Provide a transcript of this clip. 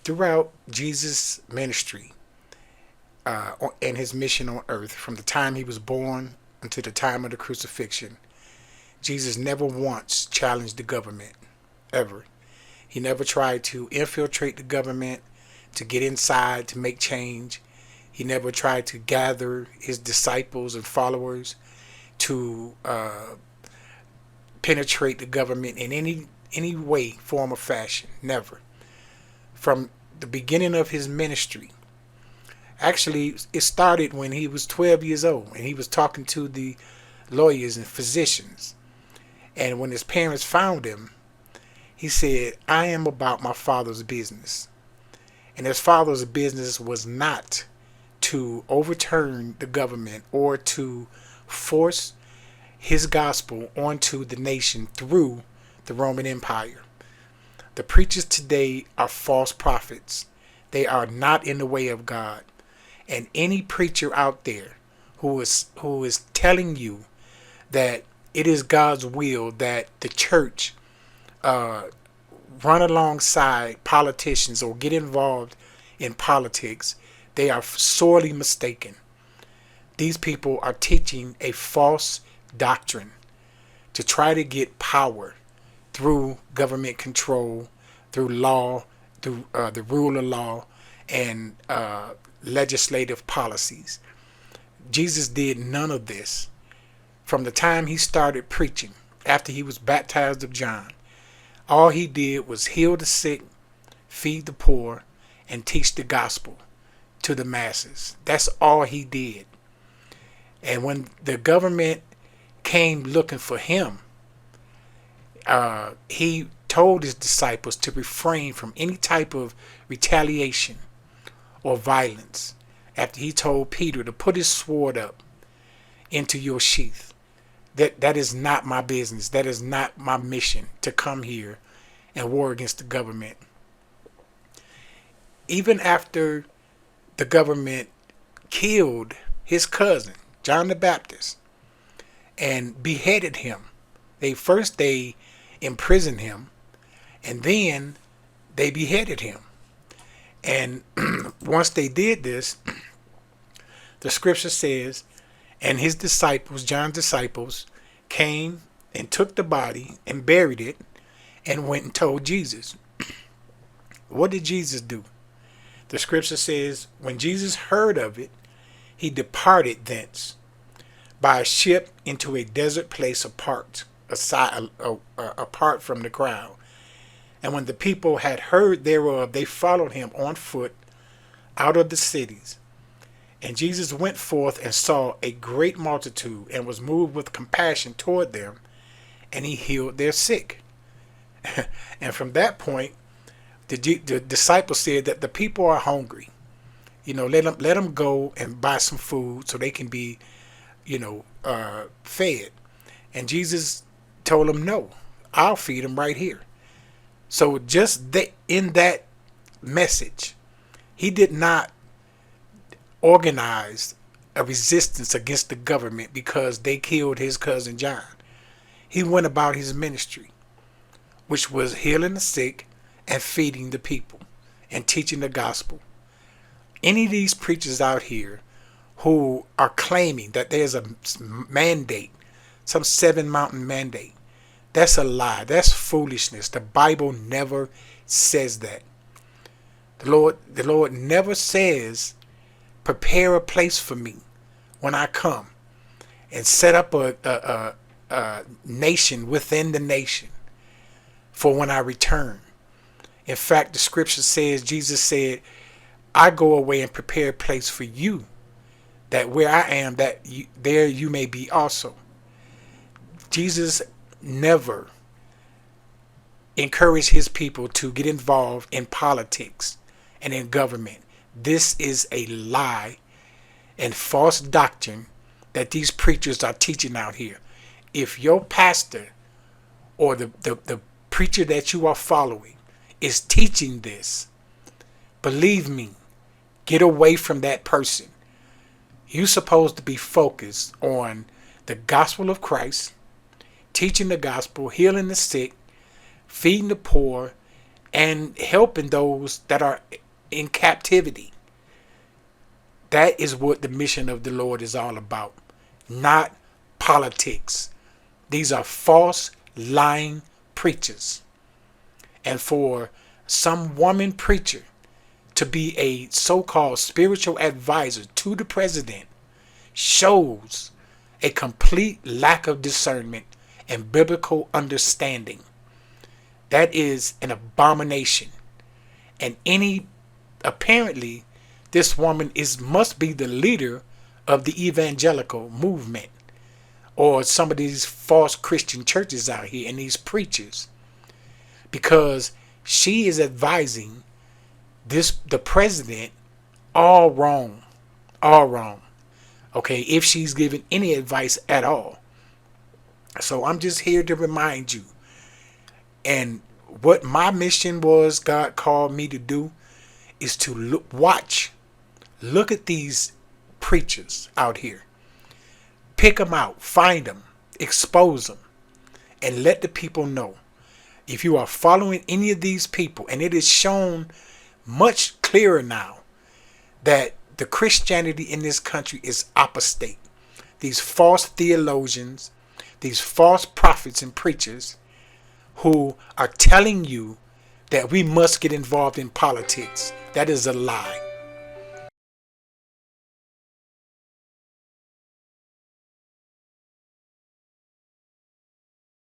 Throughout Jesus' ministry and his mission on earth, from the time he was born until the time of the crucifixion, Jesus never once challenged the government, ever. He never tried to infiltrate the government, to get inside, to make change. He never tried to gather his disciples and followers to penetrate the government in any way, form, or fashion. Never. From the beginning of his ministry, actually, it started when he was 12 years old and he was talking to the lawyers and physicians. And when his parents found him, he said, I am about my father's business. And his father's business was not to overturn the government or to force his gospel onto the nation through the Roman Empire. The preachers today are false prophets. They are not in the way of God. And any preacher out there who is telling you that it is God's will that the church run alongside politicians or get involved in politics, they are sorely mistaken. These people are teaching a false doctrine to try to get power through government control, through law, through the rule of law, and legislative policies. Jesus did none of this. From the time he started preaching, after he was baptized of John, all he did was heal the sick, feed the poor, and teach the gospel to the masses. That's all he did. And when the government came looking for him, he told his disciples to refrain from any type of retaliation or violence. After he told Peter to put his sword up into your sheath. That is not my business. That is not my mission to come here and war against the government. Even after the government killed his cousin, John the Baptist, and beheaded him, they imprisoned him, and then they beheaded him. And once they did this, the scripture says, and his disciples, John's disciples, came and took the body and buried it and went and told Jesus. What did Jesus do? The scripture says, when Jesus heard of it, he departed thence by a ship into a desert place apart from the crowd. And when the people had heard thereof, they followed him on foot out of the cities. And Jesus went forth and saw a great multitude and was moved with compassion toward them, and he healed their sick. And from that point, the disciples said that the people are hungry. Let them go and buy some food so they can be, fed. And Jesus told them, no, I'll feed them right here. So in that message, he did not organize a resistance against the government because they killed his cousin John. He went about his ministry, which was healing the sick and feeding the people and teaching the gospel. Any of these preachers out here who are claiming that there's a mandate, some 7-mountain mandate, that's a lie. That's foolishness. The Bible never says that. The Lord never says, prepare a place for me when I come and set up a nation within the nation for when I return. In fact, the scripture says, Jesus said, I go away and prepare a place for you, that where I am, there you may be also. Jesus never encouraged his people to get involved in politics and in government. This is a lie and false doctrine that these preachers are teaching out here. If your pastor or the preacher that you are following is teaching this, believe me, get away from that person. You're supposed to be focused on the gospel of Christ, teaching the gospel, healing the sick, feeding the poor, and helping those that are in captivity. That is what the mission of the Lord is all about, not politics. These are false, lying preachers. And for some woman preacher to be a so-called spiritual advisor to the president shows a complete lack of discernment and biblical understanding. That is an abomination. And apparently this woman must be the leader of the evangelical movement, or some of these false Christian churches out here and these preachers, because she is advising the president all wrong. Okay, if she's giving any advice at all. So I'm just here to remind you. And what my mission was, God called me to do, is to look at these preachers out here. Pick them out, find them, expose them, and let the people know. If you are following any of these people, and it is shown much clearer now that the Christianity in this country is apostate. These false theologians, these false prophets and preachers who are telling you that we must get involved in politics. That is a lie.